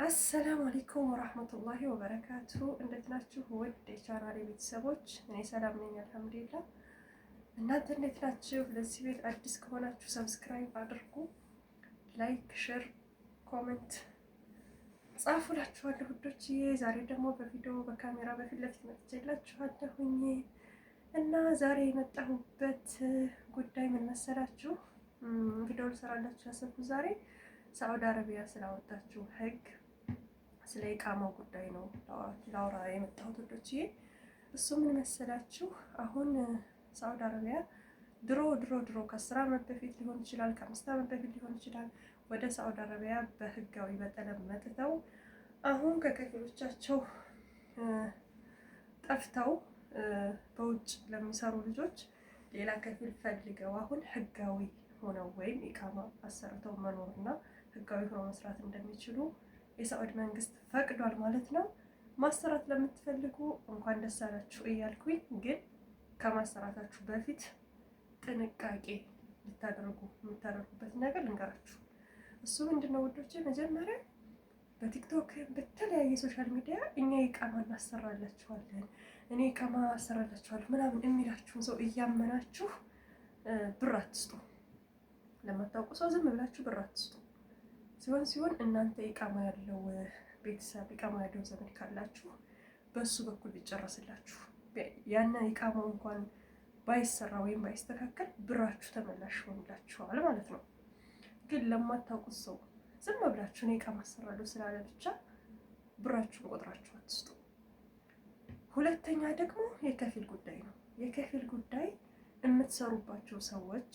አሰላሙ አለይኩም ወራህመቱላሂ ወበረካቱ። እንዴት ናችሁ ውድ የቻናሌ ቤተሰቦች? እኔ ሰላም ነኝ አልሐምዱሊላህ። እናንተ እንዴት ናችሁ? ለዚህ ቤት አዲስ ከሆናችሁ ሰብስክራይብ አድርጉ፣ ላይክ፣ ሼር፣ ኮሜንት ጻፉላችኋለሁ ውዶች። ዛሬ ደግሞ በቪዲዮ በካሜራ በፊት ለፊት መጥቼላችኋለሁኝ እና ዛሬ የመጣሁበት ጉዳይ ምን መሰላችሁ? ቪዲዮ ልሰራላችሁ ያሰብኩት ዛሬ ሳዑዲ አረቢያ ስላወጣችው ህግ ስለ ኢቃማው ጉዳይ ነው ላውራ የመጣሁት ወዶችዬ። እሱ ምን መሰላችሁ? አሁን ሳዑዲ አረቢያ ድሮ ከ10 ዓመት በፊት ሊሆን ይችላል፣ ከ5 ዓመት በፊት ሊሆን ይችላል፣ ወደ ሳዑዲ አረቢያ በህጋዊ በጠለብ መጥተው አሁን ከከፊሎቻቸው ጠፍተው በውጭ ለሚሰሩ ልጆች ሌላ ከፊል ፈልገው አሁን ህጋዊ ሆነው ወይም ኢቃማ አሰርተው መኖርና ህጋዊ ሆነው መስራት እንደሚችሉ የሳዑዲ መንግስት ፈቅዷል ማለት ነው። ማሰራት ለምትፈልጉ እንኳን ደስ አላችሁ እያልኩኝ፣ ግን ከማሰራታችሁ በፊት ጥንቃቄ ልታደርጉ የምታደርጉበት ነገር ልንገራችሁ። እሱ ምንድነው ውዶቼ? መጀመሪያ በቲክቶክ በተለያየ ሶሻል ሚዲያ እኛ ኢቃማ እናሰራላችኋለን፣ እኔ ኢቃማ አሰራላችኋለሁ ምናምን የሚላችሁን ሰው እያመናችሁ ብር አትስጡ። ለማታውቁ ሰው ዝም ብላችሁ ብር አትስጡ። ሲሆን እናንተ ኢቃማ ያለው ቤተሰብ ኢቃማ ያለው ዘመድ ካላችሁ በሱ በኩል ቢጨረስላችሁ ያነ ኢቃማው እንኳን ባይሰራ ወይም ባይስተካከል ብራችሁ ተመላሽ ይሆንላችኋል ማለት ነው። ግን ለማታውቁት ሰው ዝም ብላችሁ እኔ ኢቃማ አሰራለሁ ስላለ ብቻ ብራችሁን ቆጥራችሁ አትስጡ። ሁለተኛ ደግሞ የከፊል ጉዳይ ነው። የከፊል ጉዳይ የምትሰሩባቸው ሰዎች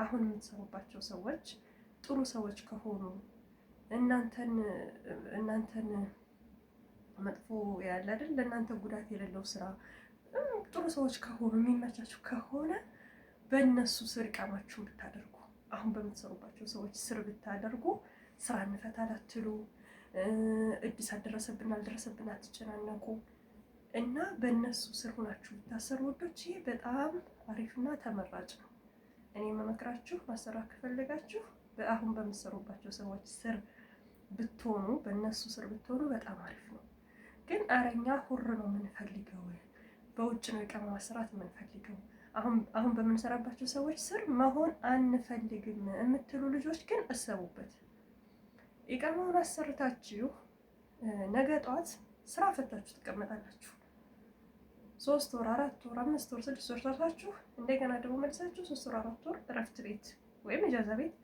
አሁን የምትሰሩባቸው ሰዎች ጥሩ ሰዎች ከሆኑ እናንተን መጥፎ ያለ አይደል ለእናንተ ጉዳት የሌለው ስራ ጥሩ ሰዎች ከሆኑ የሚመቻችሁ ከሆነ በእነሱ ስር ኢቃማችሁን ብታደርጉ፣ አሁን በምትሰሩባቸው ሰዎች ስር ብታደርጉ ስራ እንፈታል አትሉ፣ እድሳት ደረሰብን አልደረሰብን አትጨናነቁ እና በእነሱ ስር ሆናችሁ ብታሰሩ ወዶች ይሄ በጣም አሪፍና ተመራጭ ነው። እኔ የምመክራችሁ ማሰራት ከፈለጋችሁ አሁን በምትሰሩባቸው ሰዎች ስር ብትሆኑ፣ በእነሱ ስር ብትሆኑ በጣም አሪፍ ነው። ግን አረኛ ሁር ነው የምንፈልገው፣ በውጭ ነው ኢቃማ ማሰራት የምንፈልገው፣ አሁን በምንሰራባቸው ሰዎች ስር መሆን አንፈልግም የምትሉ ልጆች ግን እሰቡበት። ኢቃማውን አሰርታችሁ ነገ ጠዋት ስራ ፈታችሁ ትቀመጣላችሁ። 3 ወር 4 ወር 5 ወር 6 ወር ሰርታችሁ እንደገና ደግሞ መልሳችሁ 3 ወር 4 ወር እረፍት ቤት ወይም ኢጃዛ ቤት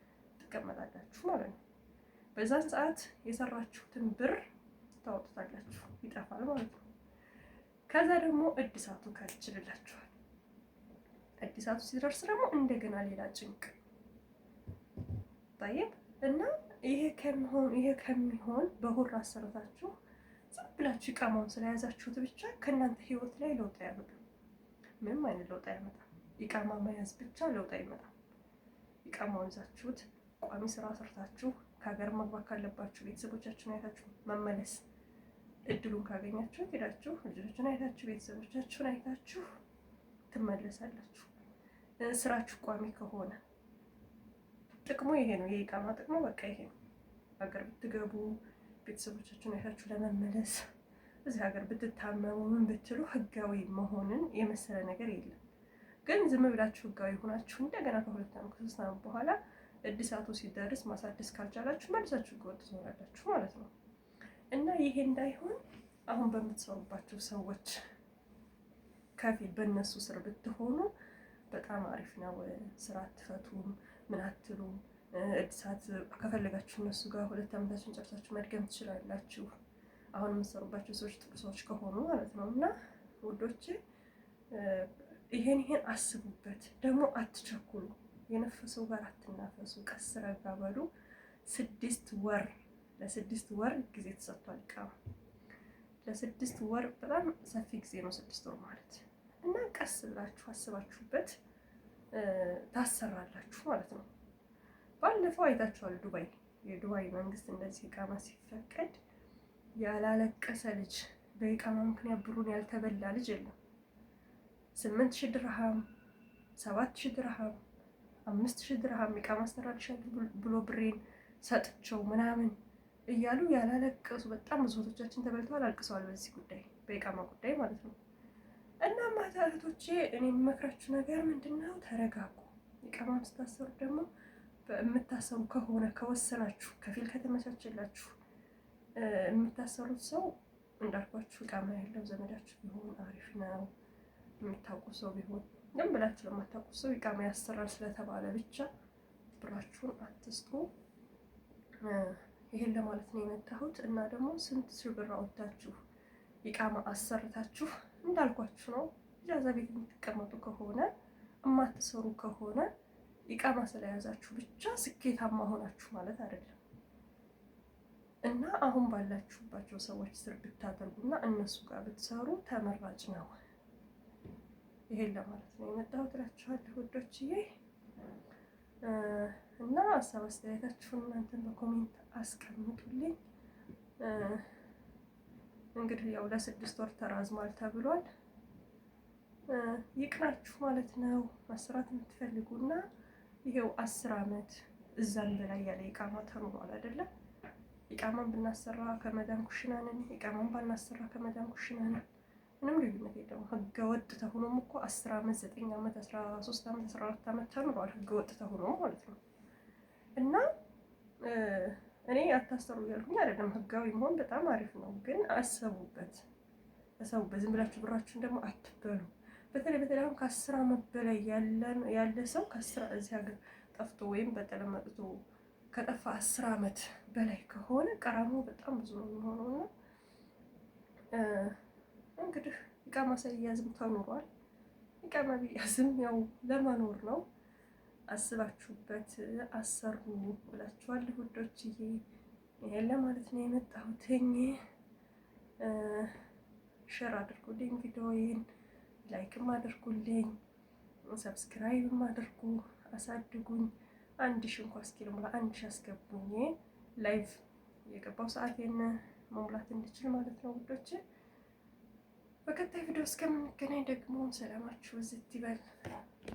ትቀመጣላችሁ ማለት ነው። በዛን ሰዓት የሰራችሁትን ብር ታወጡታላችሁ፣ ይጠፋል ማለት ነው። ከዛ ደግሞ እድሳቱ ካልችልላችኋል። እድሳቱ ሲደርስ ደግሞ እንደገና ሌላ ጭንቅ ታየብ እና ይሄ ከሚሆን በሁር አሰርታችሁ ዝም ብላችሁ ኢቃማውን ስለያዛችሁት ብቻ ከእናንተ ህይወት ላይ ለውጥ አያመጣም። ምንም አይነት ለውጥ አያመጣም። ኢቃማ መያዝ ብቻ ለውጥ አይመጣም። ኢቃማውን ይዛችሁት ቋሚ ስራ ሰርታችሁ ከሀገር መግባት ካለባችሁ ቤተሰቦቻችሁን አይታችሁ መመለስ እድሉን ካገኛችሁ ሄዳችሁ ልጆቻችሁን አይታችሁ ቤተሰቦቻችሁን አይታችሁ ትመለሳላችሁ። ስራችሁ ቋሚ ከሆነ ጥቅሙ ይሄ ነው። የኢቃማ ጥቅሙ በቃ ይሄ ነው። ሀገር ብትገቡ ቤተሰቦቻችሁን አይታችሁ ለመመለስ፣ እዚህ ሀገር ብትታመሙ ምን ብትሉ ህጋዊ መሆንን የመሰለ ነገር የለም። ግን ዝም ብላችሁ ህጋዊ ሆናችሁ እንደገና ከ2 ዓመት ከ3 ዓመት በኋላ እድሳቱ ሲደርስ ማሳደስ ካልቻላችሁ መልሳችሁ ህገወጥ ትሆናላችሁ ማለት ነው። እና ይሄ እንዳይሆን አሁን በምትሰሩባቸው ሰዎች ከፊል በእነሱ ስር ብትሆኑ በጣም አሪፍ ነው። ስራ አትፈቱም፣ ምን አትሉም። እድሳት ከፈለጋችሁ እነሱ ጋር 2 ዓመታችሁን ጨርሳችሁ መድገም ትችላላችሁ። አሁን የምትሰሩባቸው ሰዎች ጥሩ ሰዎች ከሆኑ ማለት ነው። እና ውዶቼ ይሄን አስቡበት። ደግሞ አትቸኩሉ። የነፈሰው ጋር አትናፈሱ። ቀስ ረጋ በሉ። 6 ወር ለ6 ወር ጊዜ ተሰጥቷል ኢቃማ። ለ6 ወር በጣም ሰፊ ጊዜ ነው 6 ወር ማለት እና ቀስ ብላችሁ አስባችሁበት ታሰራላችሁ ማለት ነው። ባለፈው አይታችኋል የዱባይ መንግስት እንደዚህ ኢቃማ ሲፈቀድ ያላለቀሰ ልጅ፣ በኢቃማ ምክንያት ብሩን ያልተበላ ልጅ የለም። 8,000 ድርሃም 7,000 ድርሃም 5,000 ድርሃም ኢቃማ አሰራልሻለሁ ብሎ ብሬን ሰጥቸው ምናምን እያሉ ያላለቀሱ በጣም ብዙ እህቶቻችን ተበልተዋል፣ አልቅሰዋል በዚህ ጉዳይ በኢቃማ ጉዳይ ማለት ነው። እና ማታ እህቶቼ እኔ የምመክራችሁ ነገር ምንድን ነው? ተረጋጉ። ኢቃማ ስታሰሩ ደግሞ የምታሰሩ ከሆነ ከወሰናችሁ፣ ከፊል ከተመቻቸላችሁ የምታሰሩት ሰው እንዳልኳችሁ ኢቃማ ያለው ዘመዳችሁ ቢሆን አሪፍ ነው። የምታውቁ ሰው ቢሆን ግን ብላችሁ ለማታውቁ ሰው ኢቃማ ያሰራል ስለተባለ ብቻ ብራችሁን አትስጡ። ይሄን ለማለት ነው የመጣሁት። እና ደግሞ ስንት ሺህ ብር አወጣችሁ ኢቃማ አሰርታችሁ እንዳልኳችሁ ነው። ኢጃዛ ቤት የምትቀመጡ ከሆነ የማትሰሩ ከሆነ ኢቃማ ስለያዛችሁ ብቻ ስኬታማ ሆናችሁ ማለት አይደለም። እና አሁን ባላችሁባቸው ሰዎች ስር ብታደርጉና እነሱ ጋር ብትሰሩ ተመራጭ ነው። ይሄን ለማለት ነው የመጣሁት እላችኋለሁ ውዶችዬ። እና ሀሳብ አስተያየታችሁን እናንተን በኮሜንት አስቀምጡልኝ። እንግዲህ ያው ለ6 ወር ተራዝሟል ተብሏል። ይቅናችሁ ማለት ነው መስራት የምትፈልጉና ይሄው 10 ዓመት እዛም በላይ ያለ ኢቃማ ተኖሯል አይደለም። ኢቃማን ብናሰራ ከመዳን ኩሽና ነን፣ ኢቃማን ባናሰራ ከመዳን ኩሽና ነን። ምንም ልዩነት የለውም። ህገ ወጥ ተሆኖም እኮ 10 ዓመት 9 ዓመት 13 ዓመት 14 ዓመት ተኖሯል ህገ ወጥ ተሆኖ ማለት ነው። እና እኔ አታሰሩ እያልኩኝ አይደለም። ህጋዊ መሆን በጣም አሪፍ ነው፣ ግን አሰቡበት። ዝም ብላችሁ ብራችሁን ደግሞ አትበሉ። በተለይ አሁን ከ10 ዓመት በላይ ያለ ሰው እዚህ ሀገር ጠፍቶ ወይም በጠለም መጥቶ ከጠፋ 10 ዓመት በላይ ከሆነ ቀራማው በጣም ብዙ ነው የሚሆነው። እና እንግዲህ ኢቃማ ሳይያዝም ተኖሯል። ኢቃማ ቢያዝም ያው ለመኖር ነው። አስባችሁበት አሰሩ ብላችኋል ውዶችዬ። ይሄን ለማለት ነው የመጣሁትኝ። ሼር አድርጉልኝ ቪዲዮዬን፣ ላይክም አድርጉልኝ፣ ሰብስክራይብም አድርጉ፣ አሳድጉኝ። 1000 እንኳን እስኪ ልሙላ 1000 አስገቡኝ። ላይቭ የገባው ሰዓቴን መሙላት እንድችል ማለት ነው ውዶች። በቀጣይ ቪዲዮ እስከምንገናኝ ደግሞ ሰላማችሁ ዝት ይበል።